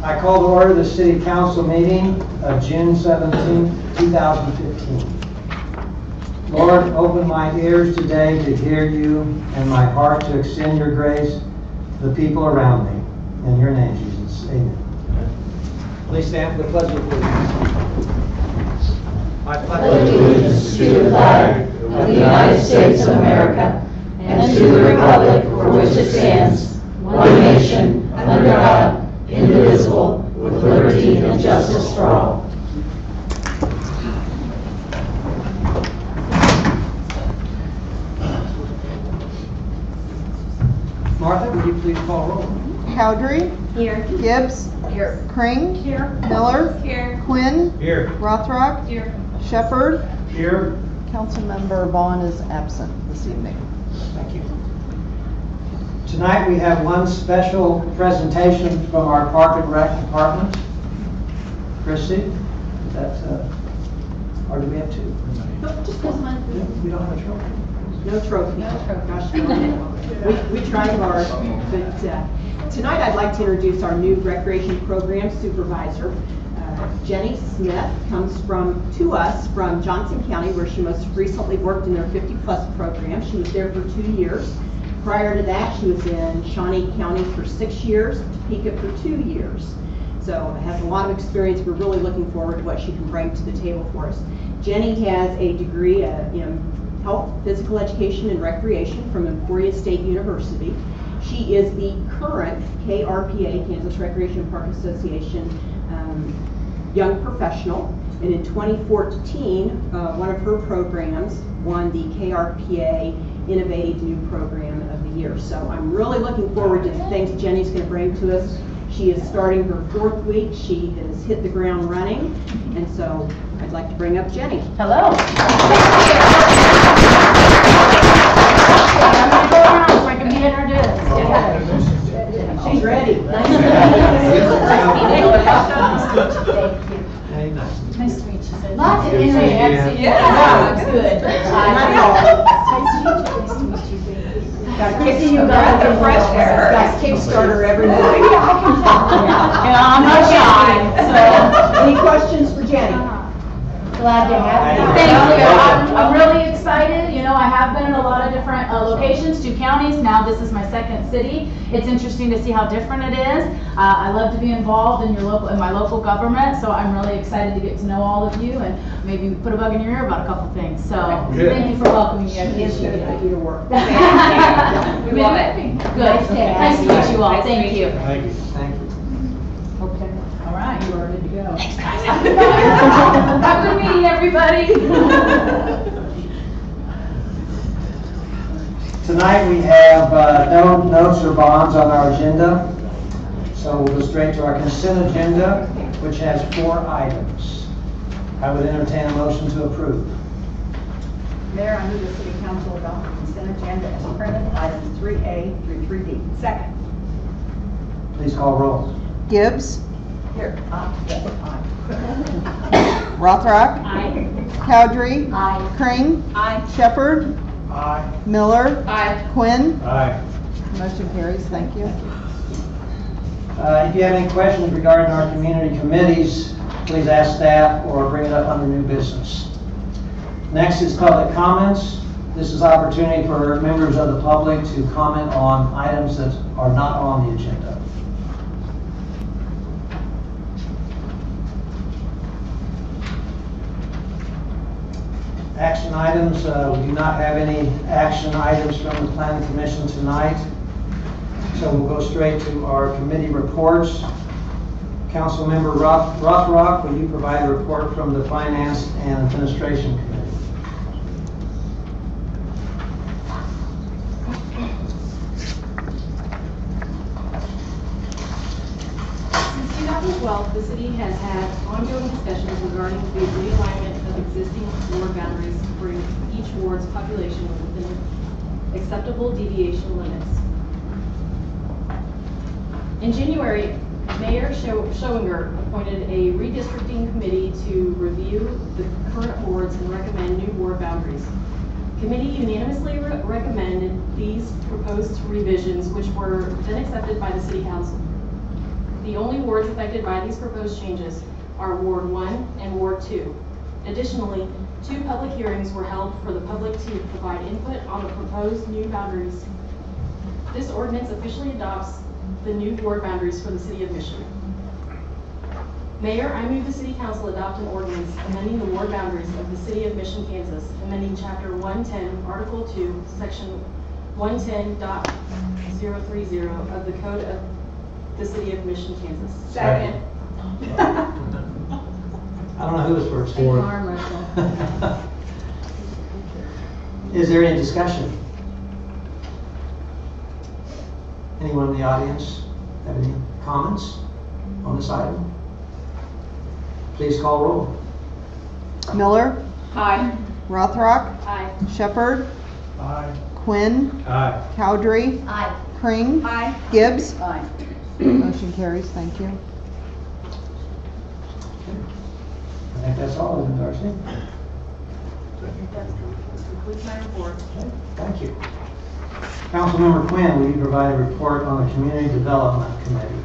I call to order the City Council meeting of June 17, 2015. Lord, open my ears today to hear you and my heart to extend your grace to the people around me. In your name, Jesus. Amen. Please stand for the Pledge of Allegiance. I pledge allegiance to the flag of the United States of America and to the republic for which it stands, one nation, under God, indivisible, with liberty and justice for all. Martha, would you please call roll? Cowdery. Here. Gibbs. Here. Crane. Here. Miller. Here. Quinn. Here. Rothrock. Here. Shepherd. Here. Councilmember Vaughn is absent this evening. Thank you. Tonight we have one special presentation from our Park and Rec Department. Christy, or do we have two? Nope, just this one. We don't have a trophy. No trophy. No trophy. Gosh, we tried hard, but tonight I'd like to introduce our new recreation program supervisor. Jenny Smith comes to us from Johnson County, where she most recently worked in their 50-plus program. She was there for 2 years. Prior to that, she was in Shawnee County for 6 years, Topeka for 2 years. So has a lot of experience. We're really looking forward to what she can bring to the table for us. Jenny has a degree in health, physical education, and recreation from Emporia State University. She is the current KRPA, Kansas Recreation Park Association, young professional. And in 2014, one of her programs won the KRPA Innovative New Program of the Year. So I'm really looking forward to the things Jenny's going to bring to us. She is starting her 4th week. She has hit the ground running. And so I'd like to bring up Jenny. Hello. I'm going to go around so I can be introduced. She's ready. Nice to meet you. Hey, nice. Nice to meet you. Lots of internet. Yeah. Good. Nice to meet you. Got a Kickstarter every morning. I'm not shy. So. Any questions for Jenny? Glad to have you. Thank you. I'm really excited. You know, I have been in a lot of different locations, 2 counties. Now this is my 2nd city. It's interesting to see how different it is. I love to be involved in my local government, so I'm really excited to get to know all of you and maybe put a bug in your ear about a couple things. So thank you for welcoming me. I appreciate it. Thank you to work. We love it. Good. Nice to meet you all. Thank you. Thank you. Thank you. Okay. All right. You are good to go. Thanks, guys. Have a good meeting, everybody. Tonight we have no notes or bonds on our agenda, so we'll go straight to our consent agenda, which has 4 items. I would entertain a motion to approve. Mayor, I move the City Council adopt the consent agenda as printed, items 3A through 3D. Second. Please call roll. Gibbs. Here. Yes, aye. Rothrock. Aye. Cowdery. Aye. Crane. Aye. Shepherd. Aye. Miller. Aye. Quinn. Aye. Motion carries. Thank you. If you have any questions regarding our community committees, please ask staff or bring it up under new business. Next is public comments. This is opportunity for members of the public to comment on items that are not on the agenda. Action items, we do not have any action items from the Planning Commission tonight. So we'll go straight to our committee reports. Councilmember Rothrock, will you provide a report from the Finance and Administration Committee? Since 2012, the city has had ongoing discussions regarding the realignment of existing ward boundaries to bring each ward's population within acceptable deviation limits. In January, Mayor Schowinger appointed a redistricting committee to review the current wards and recommend new ward boundaries. The committee unanimously recommended these proposed revisions, which were then accepted by the City Council. The only wards affected by these proposed changes are Ward 1 and Ward 2. Additionally, 2 public hearings were held for the public to provide input on the proposed new boundaries. This ordinance officially adopts the new ward boundaries for the City of Mission. Mayor, I move the City Council adopt an ordinance amending the ward boundaries of the City of Mission, Kansas, amending Chapter 110, Article 2, Section 110.030 of the Code of the City of Mission, Kansas. Second. I don't know who was first. Arm wrestle. Is there any discussion? Anyone in the audience have any comments on this item? Please call roll. Miller, Aye. Rothrock, Aye. Shepherd, Aye. Quinn, Aye. Cowdery, Aye. Kring, Aye. Gibbs. Aye. Motion carries. Thank you. I think that's all, isn't it, Darcy? That concludes my report. Okay, thank you. Councilmember Quinn, will you provide a report on the Community Development Committee?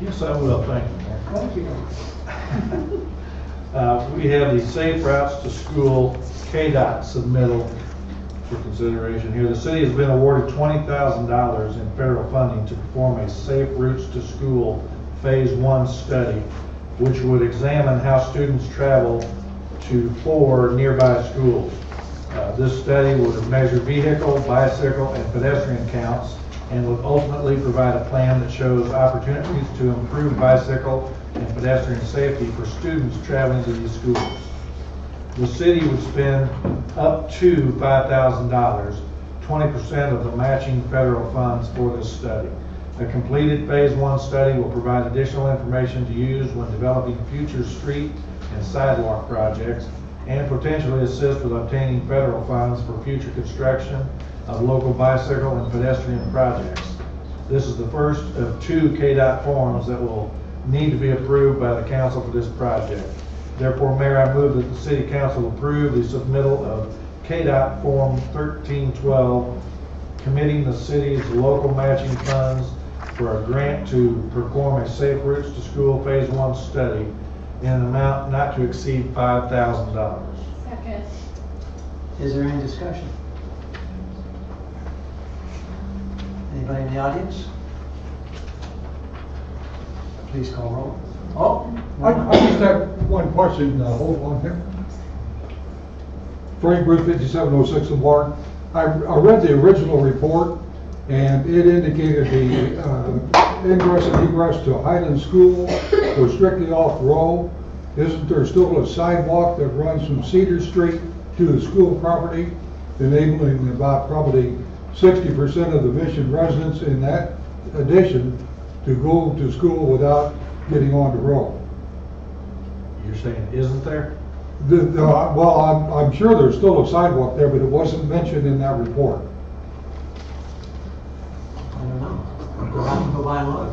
Yes, I will. Thank you, Mayor. Thank you. We have the Safe Routes to School KDOT submittal for consideration here. The city has been awarded $20,000 in federal funding to perform a Safe Routes to School Phase 1 study, which would examine how students travel to 4 nearby schools. This study would measure vehicle, bicycle, and pedestrian counts and would ultimately provide a plan that shows opportunities to improve bicycle and pedestrian safety for students traveling to these schools. The city would spend up to $5,000, 20% of the matching federal funds for this study. A completed Phase 1 study will provide additional information to use when developing future street and sidewalk projects and potentially assist with obtaining federal funds for future construction of local bicycle and pedestrian projects. This is the first of 2 KDOT forms that will need to be approved by the council for this project. Therefore, Mayor, I move that the City Council approve the submittal of KDOT Form 1312, committing the city's local matching funds for a grant to perform a Safe Routes to School Phase 1 study in an amount not to exceed $5,000. Second. Is there any discussion? Anybody in the audience? Please call roll. Oh, I just have one question, hold on here. Frank Bruce, 5706 in Warren. I read the original report, and it indicated the ingress and egress to Highland School was strictly off-road. Isn't there still a sidewalk that runs from Cedar Street to the school property, enabling about probably 60% of the Mission residents in that addition to go to school without getting on the road? You're saying isn't there? Well, I'm sure there's still a sidewalk there, but it wasn't mentioned in that report. I don't know. We'll have to go by and look.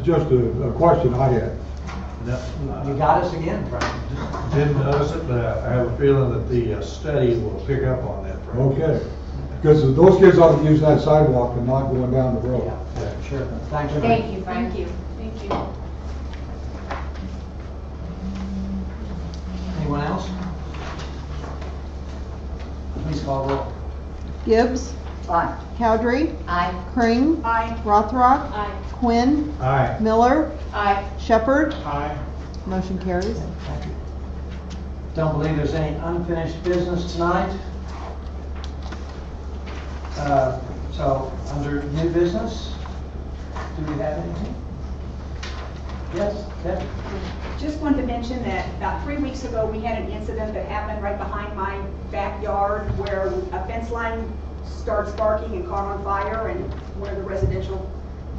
Just a question I had. No, You got us again, Frank. didn't notice it, but I have a feeling that the study will pick up on that. Frank. Okay. Because those kids ought to use that sidewalk and not going down the road. Yeah, sure. Thank you. Thank you, Frank. Thank you. Thank you. Anyone else? Please call roll. Gibbs, Aye. Cowdery, Aye. Kring, Aye. Rothrock, Aye. Quinn, Aye. Miller, Aye. Shepherd. Aye. Motion carries. Thank you. Don't believe there's any unfinished business tonight. So, under new business, do we have anything? Yes, Deb? Just wanted to mention that about 3 weeks ago, we had an incident that happened right behind my backyard where a fence line starts sparking and caught on fire, and where the residential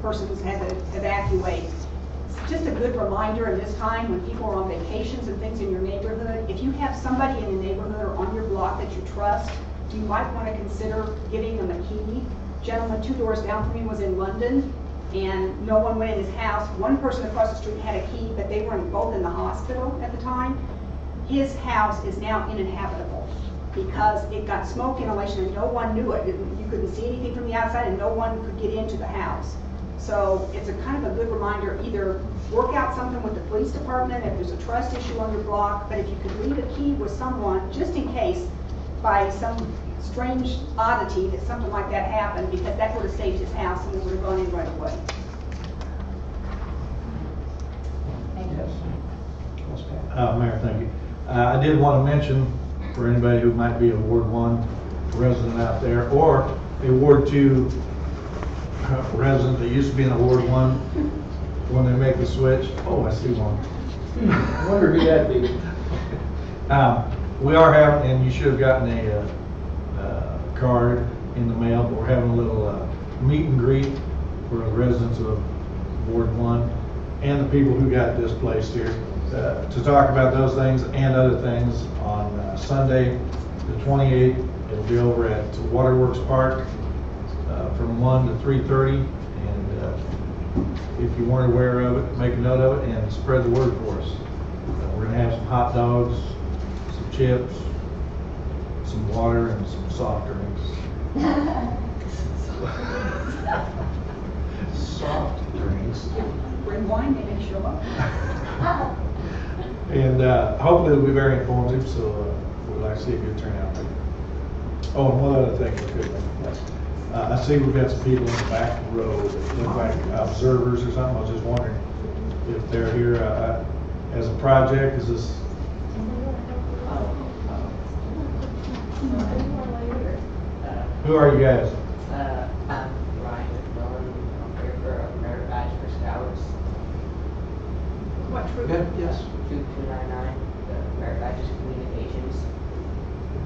persons had to evacuate. It's just a good reminder in this time when people are on vacations and things in your neighborhood, if you have somebody in the neighborhood or on your block that you trust, you might want to consider giving them a key. Gentleman 2 doors down from me was in London, and no one went in his house. One person across the street had a key, but they were both in the hospital at the time. His house is now uninhabitable because it got smoke inhalation and no one knew it. You couldn't see anything from the outside and no one could get into the house. So it's a kind of a good reminder, either work out something with the police department if there's a trust issue on your block, but if you could leave a key with someone, just in case by some strange oddity that something like that happened, because that would have saved his house and he would have gone in right away. Mayor, thank you. I did want to mention for anybody who might be a Ward 1 resident out there, or a Ward 2 resident that used to be in a Ward 1 when they make the switch. Oh, I see one. I wonder who that'd be. We are having, and you should have gotten a card in the mail, but we're having a little meet and greet for the residents of Ward 1 and the people who got displaced here to talk about those things and other things on Sunday, the 28th. It'll be over at Waterworks Park from 1 to 3:30. And if you weren't aware of it, make a note of it and spread the word for us. We're going to have some hot dogs, some chips, some water, and some soft drinks. Soft drinks. Bring wine, they may show up. And hopefully it'll be very informative, so we'd like to see a good turnout. Oh, and one other thing, I see we've got some people in the back row that look like observers or something. I was just wondering if they're here as a project. Is this? Who are you guys? I'm Ryan McMillan. I'm here for a merit badge for Scouts. What troop? Yes. 2299, the merit badge is communications.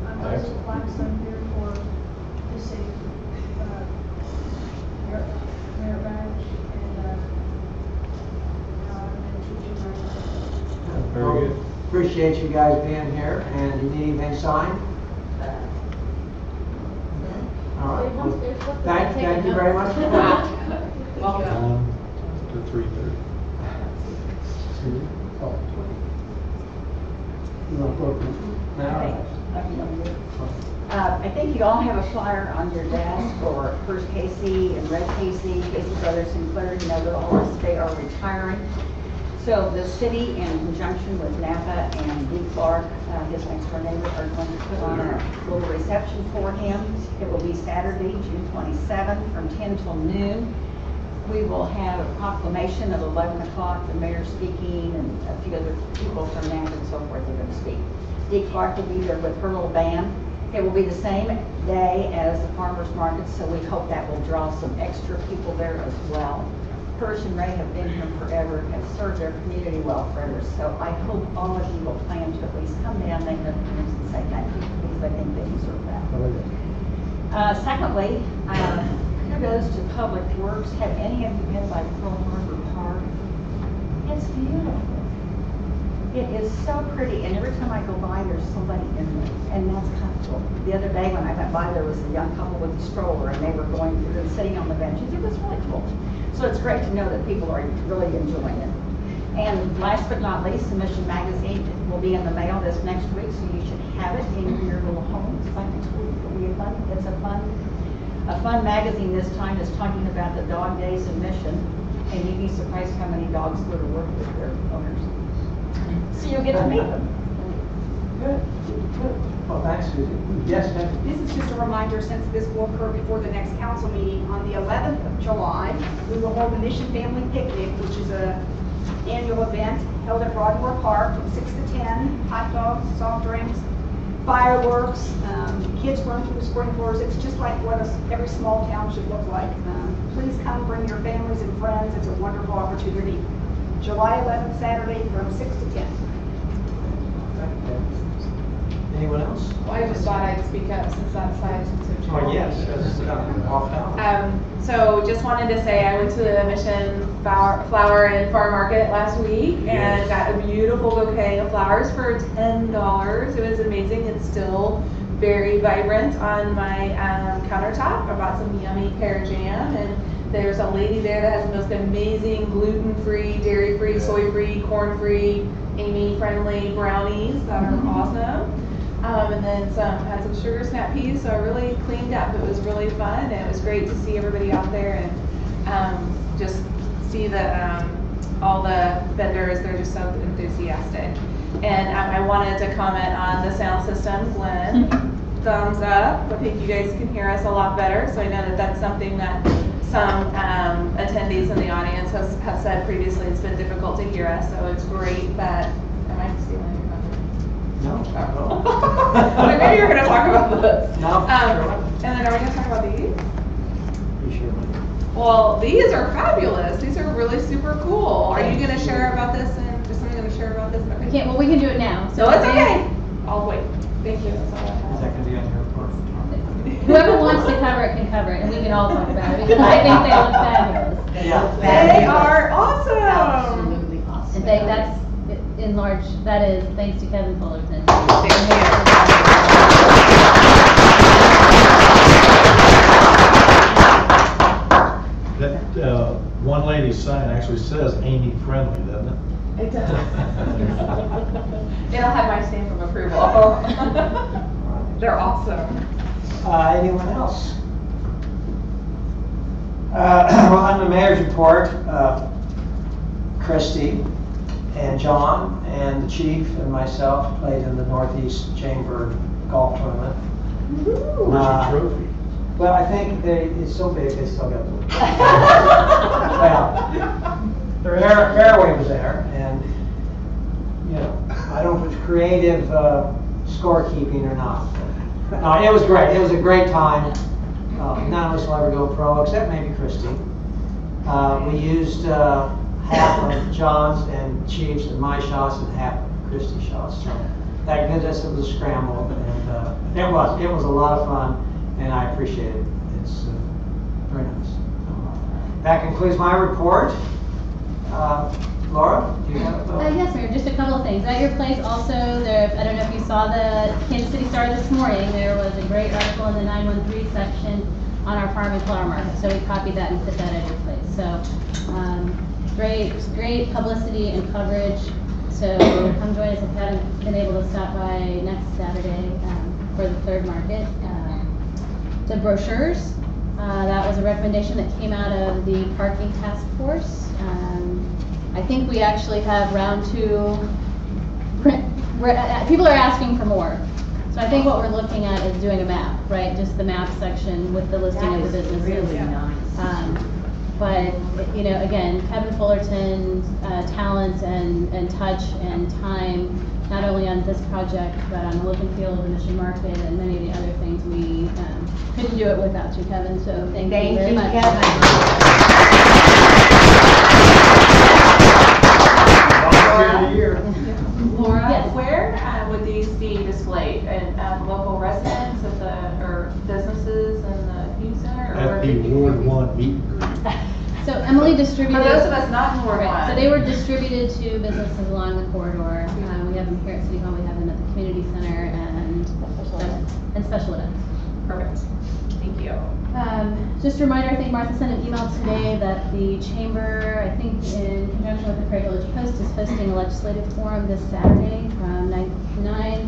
I'm Elizabeth Blackstone here for the city merit badge and I'm in 2299. Very good. Appreciate you guys being here, and you need anything signed? All right. Well, thank you very much. Welcome. To 3:30. I think you all have a flyer on your desk for First Casey and Red Casey, Casey Brothers Sinclair. You know, they are retiring. So the city, in conjunction with Napa and Lee Clark, his next door neighbor, are going to put on a little reception for him. It will be Saturday, June 27th from 10 till noon. We will have a proclamation at 11 o'clock, the mayor speaking, and a few other people from Napa and so forth are going to speak. Dee Clark will be there with her little band. It will be the same day as the farmers market, so we hope that will draw some extra people there as well. Hirsch and Ray have been here forever, have served their community well forever, so I hope all of you will plan to at least come down, name their names, and say thank you, because I think they deserve that. Secondly, kudos to Public Works. Have any of you been by Pearl Harbor Park? It's beautiful. It is so pretty, and every time I go by, there's somebody in there, and that's kind of cool. The other day when I went by, there was a young couple with a stroller, and they were going through and sitting on the benches. It was really cool. So it's great to know that people are really enjoying it. And last but not least, the Mission Magazine will be in the mail this next week, so you should have it in your little homes by next week. It's a fun magazine this time. It's talking about the dog days in Mission, and you'd be surprised how many dogs go to work with their owners. So you'll get to meet them. Good. Well, thanks, Susie. Yes, thank you. This is just a reminder, since this will occur before the next council meeting, on the 11th of July, we will hold the Mission Family Picnic, which is an annual event held at Broadmoor Park from 6 to 10. Hot dogs, soft drinks, fireworks, kids run through the sprinklers. It's just like what every small town should look like. Please come, bring your families and friends. It's a wonderful opportunity. July 11th, Saturday, from 6 to 10. Anyone else? Well, I just thought I'd speak up since that side is so Oh, yes, that's off down. So just wanted to say I went to the Mission Flower and Farm Market last week and got a beautiful bouquet of flowers for $10. It was amazing. It's still very vibrant on my countertop. I bought some yummy pear jam, and there's a lady there that has the most amazing gluten-free, dairy-free, soy-free, corn-free, Amy-friendly brownies that are awesome. And then had some sugar snap peas, so I really cleaned up. It was really fun, and it was great to see everybody out there. And just see the, all the vendors, they're just so enthusiastic. And I wanted to comment on the sound system. Glenn, thumbs up. I think you guys can hear us a lot better. So I know that that's something that some attendees in the audience have said previously. It's been difficult to hear us, so it's great that, am I stealing your thunder? No, not at all. Like, maybe you're going to talk about this. No, sure. And then are we going to talk about these? You sure? Well, these are fabulous. These are really super cool. Are you going to share about this? And is somebody going to share about this? Okay. We can't, well, we can do it now. So it's okay. I'll wait. Thank you. That's all I have. Is that going to be on your report? Whoever wants to cover it can cover it, and we can all talk about it, because I think they look fabulous. Yeah. They are awesome. Absolutely awesome. And that's, in large, that is thanks to Kevin Fullerton. That one lady's sign actually says Amy friendly, doesn't it? It does. It'll have my stamp of approval. They're awesome. Anyone else? Well, on the mayor's report, Christy and John and the chief and myself played in the Northeast Chamber golf tournament. Where's your trophy? Well, I think it's so big they still got the well, fairway was there, and you know, I don't know if it's creative scorekeeping or not. No, it was great. It was a great time. None of us will ever go pro, except maybe Christy. We used half of John's and Chief's and my shots and half of Christy's shots. So that goodness, it was a scramble, and it was a lot of fun, and I appreciate it. It's very nice. That concludes my report. Laura, do you have? Yes, Mayor. Just a couple of things. At your place, also, there. I don't know if you saw the Kansas City Star this morning. There was a great article in the 913 section on our farm and flower market. So we copied that and put that at your place. So great publicity and coverage. So come join us if you haven't been able to stop by next Saturday for the third market. The brochures. That was a recommendation that came out of the parking task force. I think we actually have round 2. People are asking for more. So I think what we're looking at is doing a map, right? Just the map section with the listing of the businesses. Really nice. But, you know, again, Kevin Fullerton's talents and touch and time, not only on this project, but on the look and feel of the Mission Market and many of the other things, we couldn't do it without you, Kevin. So thank you very much. Laura, Yes. where would these be displayed? At local residents, or businesses in the community center? Or At the Ward 1 meet and greet. So Emily distributed. For those of us not in Ward 1. So they were distributed to businesses along the corridor. We have them here at City Hall. We have them at the community center and special events. Perfect. Thank you. Just a reminder, I think Martha sent an email today that the chamber, I think in conjunction with the Prairie Village Post, is hosting a legislative forum this Saturday from 9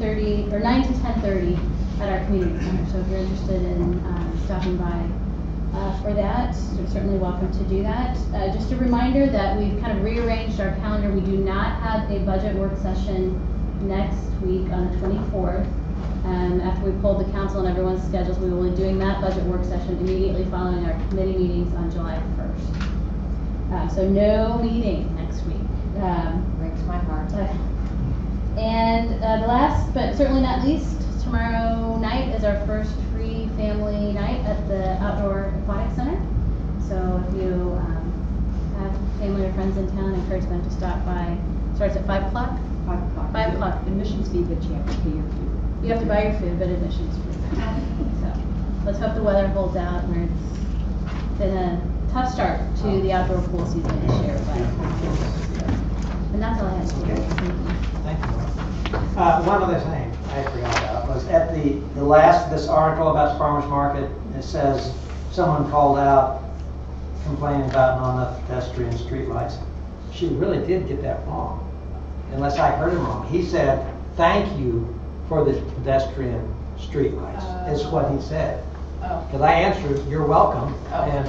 to 10:30 at our community center. So if you're interested in stopping by for that, you're certainly welcome to do that. Just a reminder that we've kind of rearranged our calendar. We do not have a budget work session next week on the 24th. After we pulled the council and everyone's schedules, we will be doing that budget work session immediately following our committee meetings on July 1st. So no meeting next week. Breaks my heart. And the last, but certainly not least, tomorrow night is our first free family night at the Outdoor Aquatic Center. So if you have family or friends in town, I encourage them to stop by. Starts at 5 o'clock? 5 o'clock. 5 o'clock. Admissions fee, but you have to pay your fee. You have to buy your food, but admission's free. So let's hope the weather holds out. It's been a tough start to the outdoor pool season this year, but and that's all I have to say. Thank you. One other thing I forgot about was at the last of this article about farmers market. It says someone called out complaining about not enough pedestrian streetlights. She really did get that wrong, unless I heard him wrong. He said, "Thank you for the pedestrian streetlights," is what he said. Because I answered, "You're welcome." Oh. And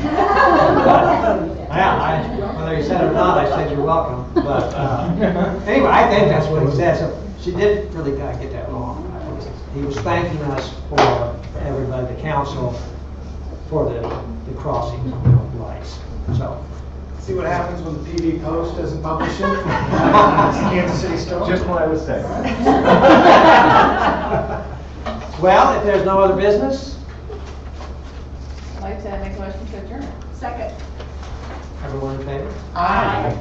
whether he said it or not, I said, "You're welcome." But anyway, I think that's what he said. So she did really kind of get that wrong. He was thanking us for everybody, the council, for the crossing lights. So. See what happens when the PV Post doesn't publish it? Kansas City Star. Just what I was saying. Well, if there's no other business, I'd like to make a motion to adjourn. Second. everyone in favor? Aye.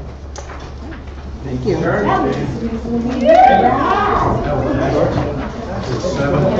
Thank you. It's 7:00.